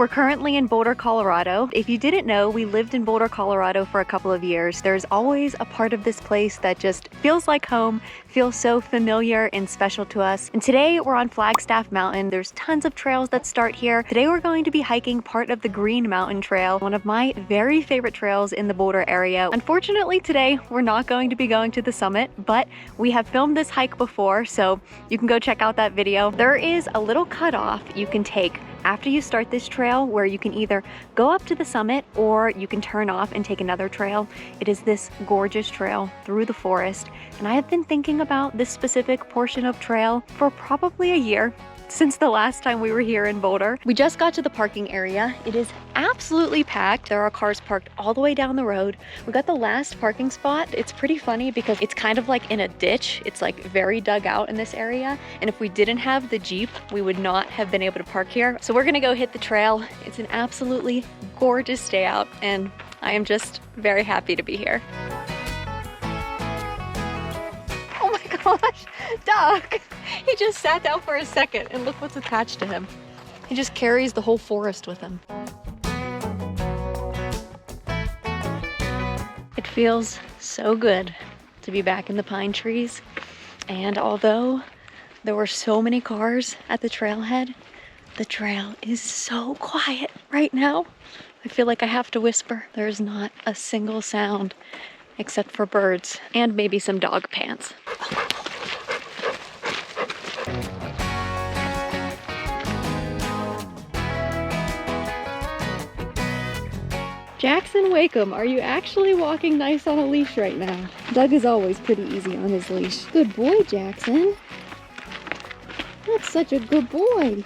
We're currently in Boulder, Colorado. If you didn't know, we lived in Boulder, Colorado for a couple of years. There's always a part of this place that just feels like home, feels so familiar and special to us. And today we're on Flagstaff Mountain. There's tons of trails that start here. Today we're going to be hiking part of the Green Mountain Trail, one of my very favorite trails in the Boulder area. Unfortunately, today we're not going to be going to the summit, but we have filmed this hike before, so you can go check out that video. There is a little cutoff you can take after you start this trail where you can either go up to the summit or you can turn off and take another trail. It is this gorgeous trail through the forest, and I have been thinking about this specific portion of trail for probably a year, since the last time we were here in Boulder. We just got to the parking area. It is absolutely packed. There are cars parked all the way down the road. We got the last parking spot. It's pretty funny because it's kind of like in a ditch. It's like very dug out in this area. And if we didn't have the Jeep, we would not have been able to park here. So we're gonna go hit the trail. It's an absolutely gorgeous day out, and I am just very happy to be here. Oh my gosh, Doug! He just sat down for a second and look what's attached to him. He just carries the whole forest with him. It feels so good to be back in the pine trees. And although there were so many cars at the trailhead, the trail is so quiet right now. I feel like I have to whisper. There's not a single sound except for birds and maybe some dog pants. Jackson Wakeham, are you actually walking nice on a leash right now? Doug is always pretty easy on his leash. Good boy, Jackson. That's such a good boy.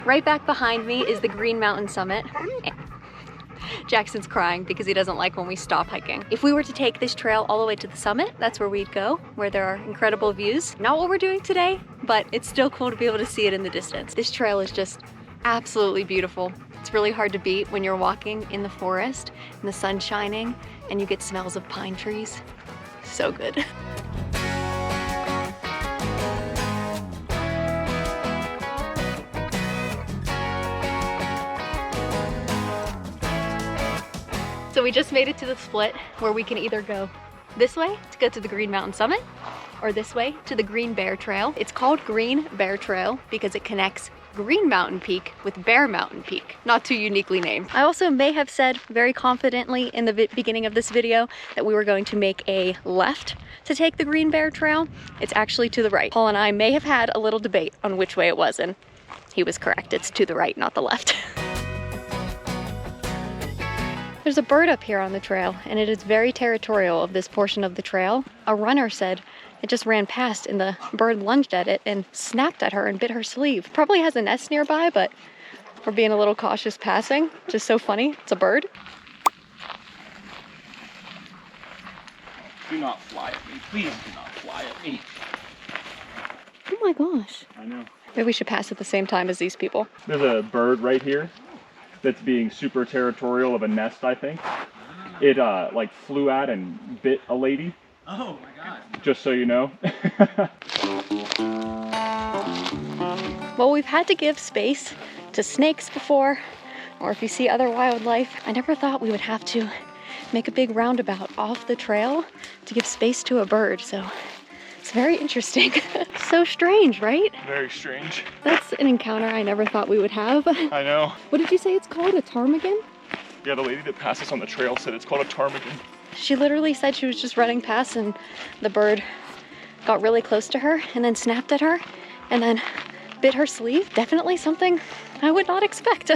Right back behind me is the Green Mountain Summit. Jackson's crying because he doesn't like when we stop hiking. If we were to take this trail all the way to the summit, that's where we'd go, where there are incredible views. Not what we're doing today, but it's still cool to be able to see it in the distance. This trail is just absolutely beautiful. It's really hard to beat when you're walking in the forest and the sun's shining and you get smells of pine trees. So good. So we just made it to the split where we can either go this way to go to the Green Mountain Summit or this way to the Green Bear Trail. It's called Green Bear Trail because it connects Green Mountain Peak with Bear Mountain Peak. Not too uniquely named. I also may have said very confidently in the beginning of this video that we were going to make a left to take the Green Bear Trail. It's actually to the right. Paul and I may have had a little debate on which way it was, and he was correct. It's to the right, not the left. There's a bird up here on the trail, and it is very territorial of this portion of the trail. A runner said it just ran past and the bird lunged at it and snapped at her and bit her sleeve. Probably has a nest nearby, but we're being a little cautious passing. Just so funny. It's a bird. Do not fly at me. Please do not fly at me. Oh my gosh. I know. Maybe we should pass at the same time as these people. There's a bird right here that's being super territorial of a nest, I think. It like flew at and bit a lady. Oh my god. Just so you know. Well, we've had to give space to snakes before, or if you see other wildlife. I never thought we would have to make a big roundabout off the trail to give space to a bird, so it's very interesting. So strange, right? Very strange. That's an encounter I never thought we would have. I know. What did you say it's called? A ptarmigan? Yeah, the lady that passed us on the trail said it's called a ptarmigan. She literally said she was just running past and the bird got really close to her and then snapped at her and then bit her sleeve. Definitely something I would not expect.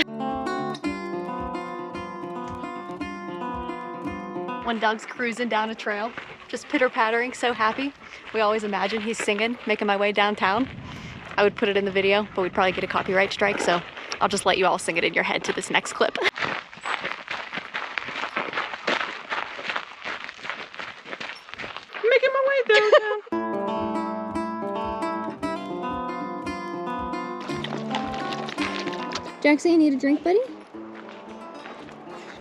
When Doug's cruising down a trail, just pitter-pattering, so happy. We always imagine he's singing, making my way downtown. I would put it in the video, but we'd probably get a copyright strike, so I'll just let you all sing it in your head to this next clip. Making my way downtown. Jackson, you need a drink, buddy?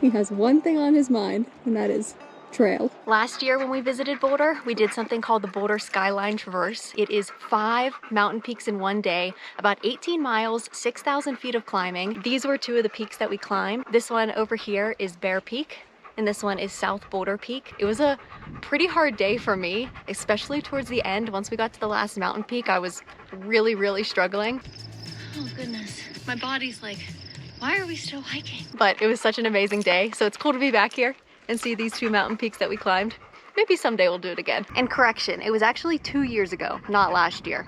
He has one thing on his mind, and that is trail. Last year when we visited Boulder, we did something called the Boulder Skyline Traverse. It is 5 mountain peaks in one day, about 18 miles, 6,000 feet of climbing. These were 2 of the peaks that we climbed. This one over here is Bear Peak, and this one is South Boulder Peak. It was a pretty hard day for me, especially towards the end. Once we got to the last mountain peak, I was really struggling. Oh goodness, my body's like, why are we still hiking? But it was such an amazing day, so it's cool to be back here and see these 2 mountain peaks that we climbed. Maybe someday we'll do it again. And correction, it was actually 2 years ago, not last year,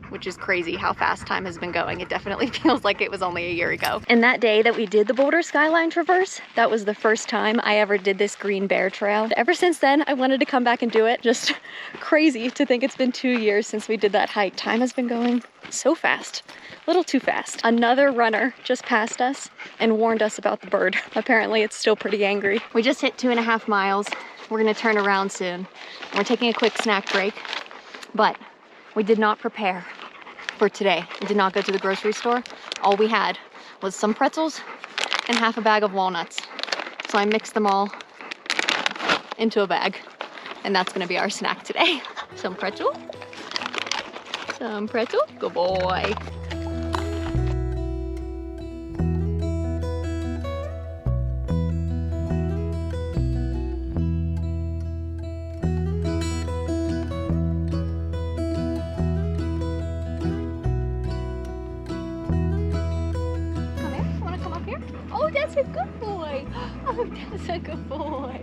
which is crazy how fast time has been going. It definitely feels like it was only a year ago. And that day that we did the Boulder Skyline Traverse, that was the first time I ever did this Green Bear Trail. Ever since then, I wanted to come back and do it. Just crazy to think it's been 2 years since we did that hike. Time has been going so fast. A little too fast. Another runner just passed us and warned us about the bird. Apparently it's still pretty angry. We just hit 2.5 miles. We're gonna turn around soon. We're taking a quick snack break, but we did not prepare for today. We did not go to the grocery store. All we had was some pretzels and half a bag of walnuts. So I mixed them all into a bag, and that's gonna be our snack today. Some pretzel, good boy. Oh, that's a good boy. Oh, that's a good boy.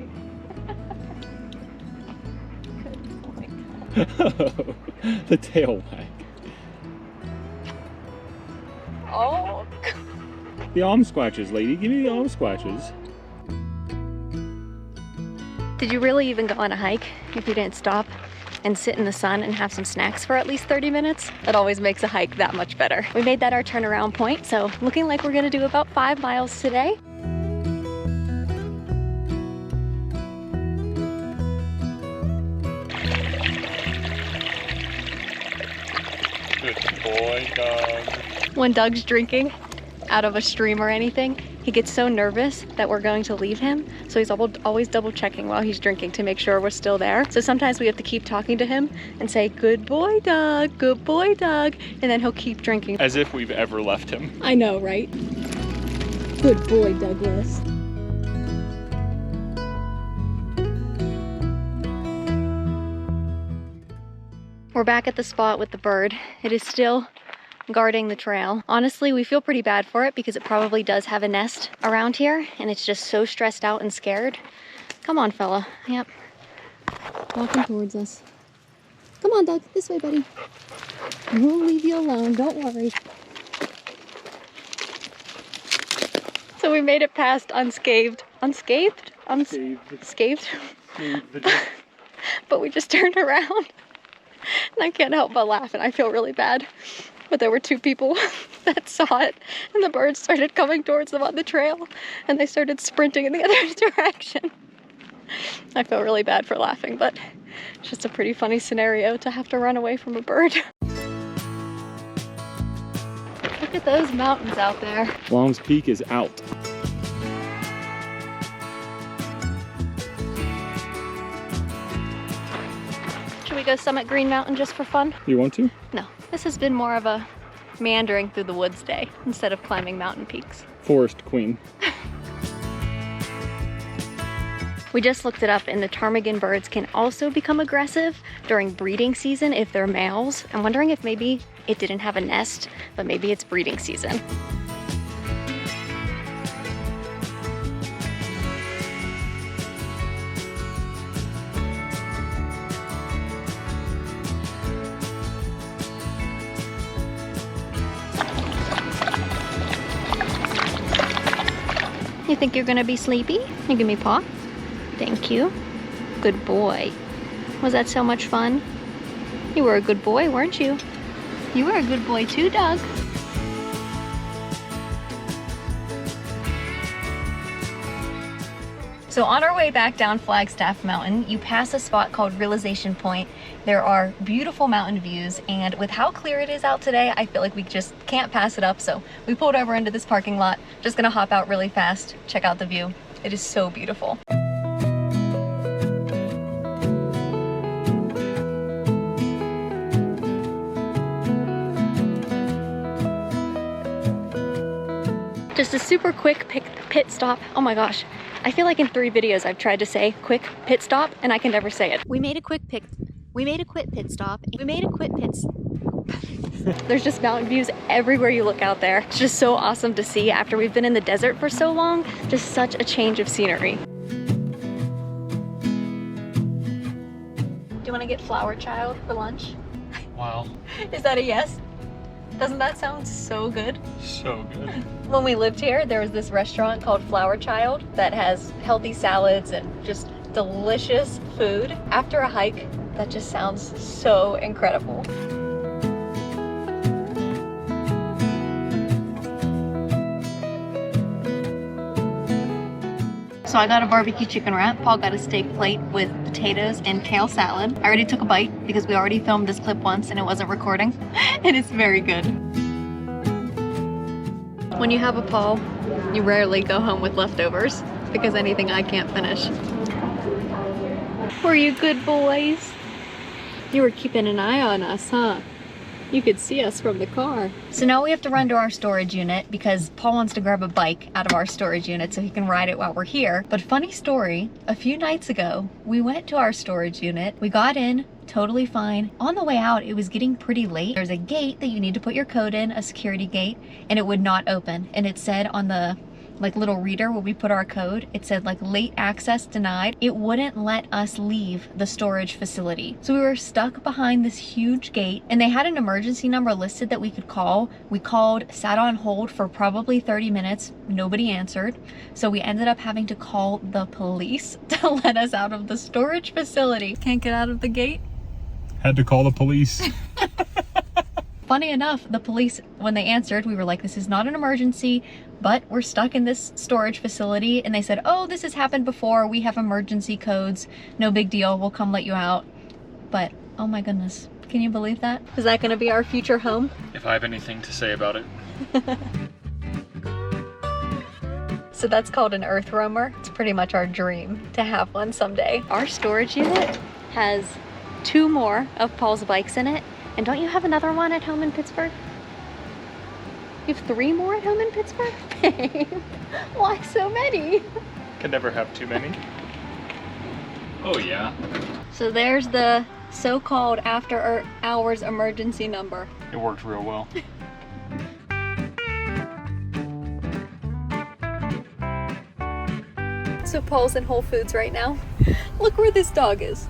Good boy. The tail wag. Oh. The arm squatches, lady. Give me the arm squatches. Did you really even go on a hike if you didn't stop and sit in the sun and have some snacks for at least 30 minutes? It always makes a hike that much better. We made that our turnaround point, so looking like we're gonna do about 5 miles today. Good boy, dog. When Doug's drinking out of a stream or anything, he gets so nervous that we're going to leave him. So he's always double checking while he's drinking to make sure we're still there. So sometimes we have to keep talking to him and say, good boy, Doug, good boy, Doug. And then he'll keep drinking. As if we've ever left him. I know, right? Good boy, Douglas. We're back at the spot with the bird. It is still guarding the trail. Honestly, we feel pretty bad for it because it probably does have a nest around here and it's just so stressed out and scared. Come on, fella. Yep. Walking towards us. Come on, Doug. This way, buddy. We'll leave you alone. Don't worry. So we made it past unscathed. Unscathed? Scathed? But we just turned around. And I can't help but laugh, and I feel really bad. But there were 2 people that saw it, and the birds started coming towards them on the trail, and they started sprinting in the other direction. I feel really bad for laughing, but it's just a pretty funny scenario to have to run away from a bird. Look at those mountains out there. Long's Peak is out. Should we go summit Green Mountain just for fun? You want to? No. This has been more of a meandering through the woods day instead of climbing mountain peaks. Forest Queen. We just looked it up, and the ptarmigan birds can also become aggressive during breeding season if they're males. I'm wondering if maybe it didn't have a nest, but maybe it's breeding season. You think you're gonna be sleepy? You give me paw. Thank you. Good boy. Was that so much fun? You were a good boy, weren't you? You were a good boy too, Doug. So on our way back down Flagstaff Mountain, you pass a spot called Realization Point. There are beautiful mountain views, and with how clear it is out today, I feel like we just can't pass it up. So we pulled over into this parking lot. Just gonna hop out really fast, check out the view. It is so beautiful. Just a super quick pit stop. Oh my gosh. I feel like in 3 videos I've tried to say quick pit stop and I can never say it. We made a quick pit stop. There's just mountain views everywhere you look out there. It's just so awesome to see after we've been in the desert for so long. Just such a change of scenery. Do you want to get Flower Child for lunch? Wow. Is that a yes? Doesn't that sound so good? So good. When we lived here, there was this restaurant called Flower Child that has healthy salads and just delicious food. After a hike, that just sounds so incredible. So I got a barbecue chicken wrap. Paul got a steak plate with potatoes and kale salad. I already took a bite because we already filmed this clip once and it wasn't recording. And it's very good. When you have a Paul, you rarely go home with leftovers because anything I can't finish. Were you good boys? You were keeping an eye on us, huh? You could see us from the car. So now we have to run to our storage unit because Paul wants to grab a bike out of our storage unit so he can ride it while we're here. But funny story, a few nights ago, we went to our storage unit. We got in, totally fine. On the way out, it was getting pretty late. There's a gate that you need to put your code in, a security gate, and it would not open. And it said on the little reader where we put our code, it said late access denied. It wouldn't let us leave the storage facility. So we were stuck behind this huge gate and they had an emergency number listed that we could call. We called, sat on hold for probably 30 minutes. Nobody answered. So we ended up having to call the police to let us out of the storage facility. Can't get out of the gate? Had to call the police. Funny enough, the police, when they answered, we were like, this is not an emergency, but we're stuck in this storage facility. And they said, oh, this has happened before. We have emergency codes. No big deal. We'll come let you out. But, oh my goodness. Can you believe that? Is that going to be our future home? If I have anything to say about it. So that's called an earth roamer. It's pretty much our dream to have one someday. Our storage unit has 2 more of Paul's bikes in it. And don't you have another one at home in Pittsburgh? You have 3 more at home in Pittsburgh? Why so many? Can never have too many. Oh yeah. So there's the so-called after hours emergency number. It worked real well. So Paul's in Whole Foods right now. Look where this dog is.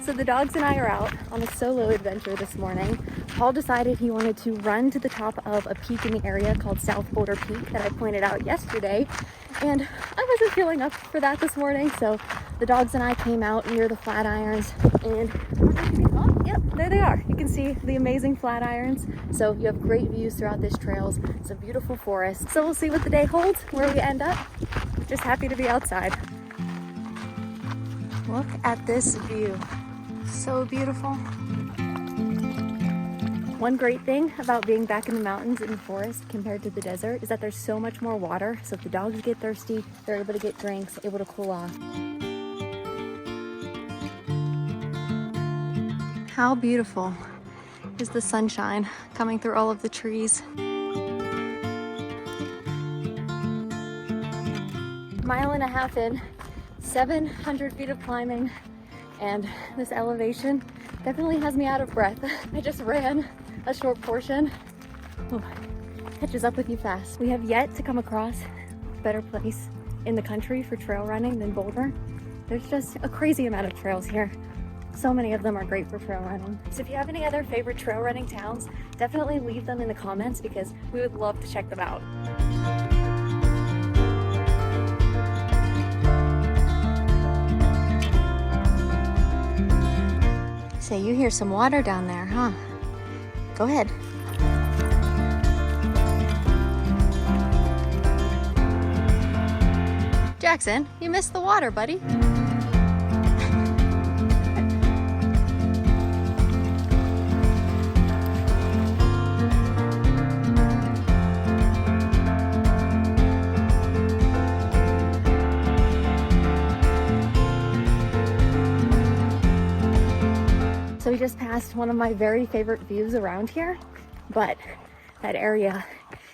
So the dogs and I are out on a solo adventure this morning. Paul decided he wanted to run to the top of a peak in the area called South Boulder Peak that I pointed out yesterday. And I wasn't feeling up for that this morning, so the dogs and I came out near the Flatirons and oh, yep, there they are. You can see the amazing Flatirons. So you have great views throughout this trails. It's a beautiful forest. So we'll see what the day holds, where we end up. Just happy to be outside. Look at this view. So beautiful. One great thing about being back in the mountains in the forest compared to the desert is that there's so much more water. So if the dogs get thirsty, they're able to get drinks, able to cool off. How beautiful is the sunshine coming through all of the trees. Mile and a half in, 700 feet of climbing, and this elevation definitely has me out of breath. I just ran a short portion. Ooh, catches up with you fast. We have yet to come across a better place in the country for trail running than Boulder. There's just a crazy amount of trails here. So many of them are great for trail running. So if you have any other favorite trail running towns, definitely leave them in the comments because we would love to check them out. So you hear some water down there, huh? Go ahead. Jackson, you missed the water, buddy. So we just passed one of my very favorite views around here, but that area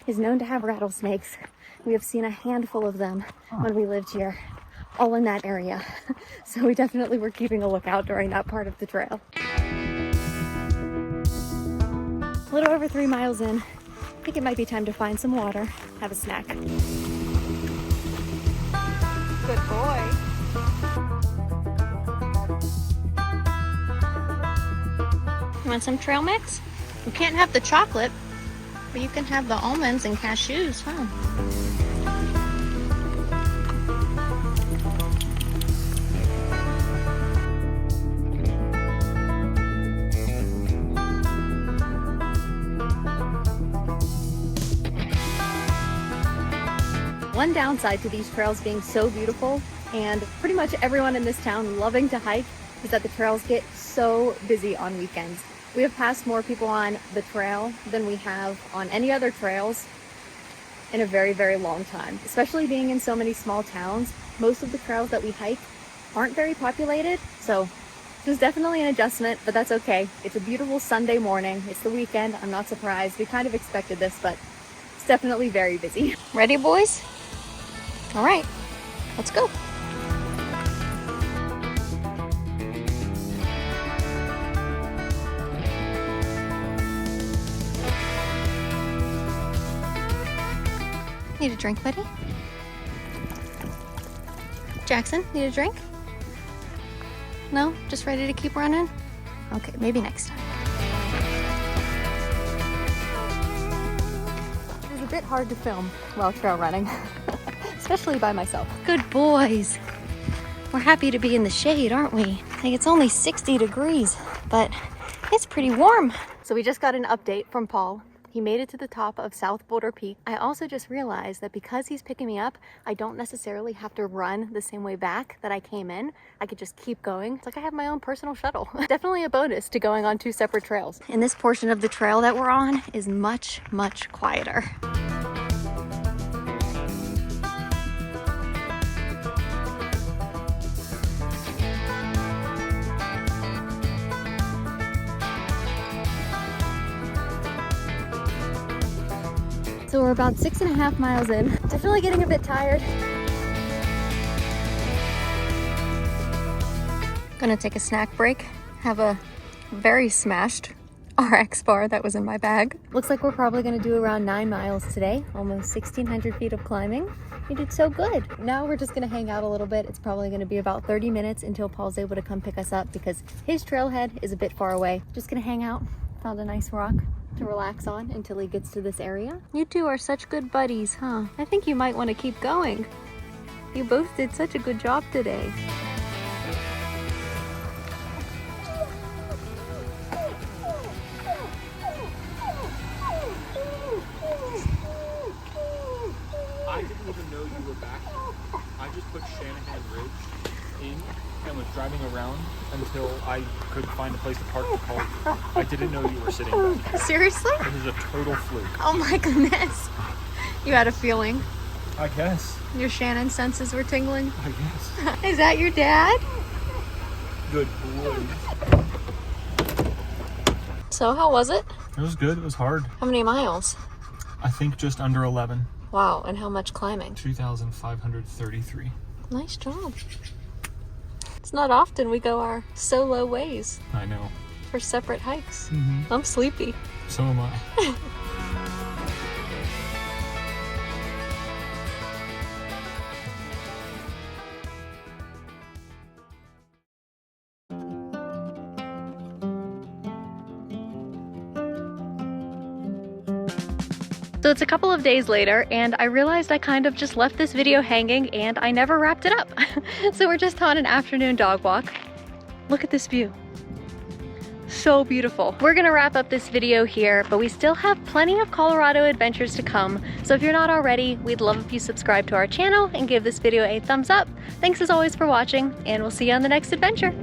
is known to have rattlesnakes. We have seen a handful of them when we lived here, all in that area. So we definitely were keeping a lookout during that part of the trail. A little over 3 miles in, I think it might be time to find some water, have a snack. Good boy. You want some trail mix? You can't have the chocolate, but you can have the almonds and cashews, huh? One downside to these trails being so beautiful and pretty much everyone in this town loving to hike is that the trails get so busy on weekends. We have passed more people on the trail than we have on any other trails in a very, very long time. Especially being in so many small towns, most of the trails that we hike aren't very populated. So it was definitely an adjustment, but that's okay. It's a beautiful Sunday morning. It's the weekend. I'm not surprised. We kind of expected this, but it's definitely very busy. Ready, boys? All right, let's go. Need a drink, buddy? Jackson, need a drink? No? Just ready to keep running? Okay, maybe next time. It was a bit hard to film while trail running, especially by myself. Good boys. We're happy to be in the shade, aren't we? Like, it's only 60 degrees, but it's pretty warm. So we just got an update from Paul. He made it to the top of South Boulder Peak. I also just realized that because he's picking me up, I don't necessarily have to run the same way back that I came in. I could just keep going. It's like I have my own personal shuttle. Definitely a bonus to going on 2 separate trails. And this portion of the trail that we're on is much, much quieter. So we're about 6.5 miles in. Definitely getting a bit tired. Gonna take a snack break. Have a very smashed RX bar that was in my bag. Looks like we're probably gonna do around 9 miles today. Almost 1,600 feet of climbing. We did so good. Now we're just gonna hang out a little bit. It's probably gonna be about 30 minutes until Paul's able to come pick us up because his trailhead is a bit far away. Just gonna hang out. Found a nice rock to relax on until he gets to this area. You two are such good buddies, huh? I think you might want to keep going. You both did such a good job today. I didn't even know you were back. I just put Shanahan Ridge in and was driving around until I could find a place to park the car. I didn't know you were sitting back here. Seriously? This is a total fluke. Oh my goodness. You had a feeling. I guess. Your Shannon senses were tingling. I guess. Is that your dad? Good boy. So how was it? It was good. It was hard. How many miles? I think just under 11. Wow, and how much climbing? 2,533. Nice job. It's not often we go our solo ways I know. for separate hikes. Mm-hmm. I'm sleepy. So am I. So it's a couple of days later and I realized I kind of just left this video hanging and I never wrapped it up. So we're just on an afternoon dog walk. Look at this view. so beautiful. We're gonna wrap up this video here, but we still have plenty of Colorado adventures to come. So if you're not already, we'd love if you subscribe to our channel and give this video a thumbs up. Thanks as always for watching, and we'll see you on the next adventure.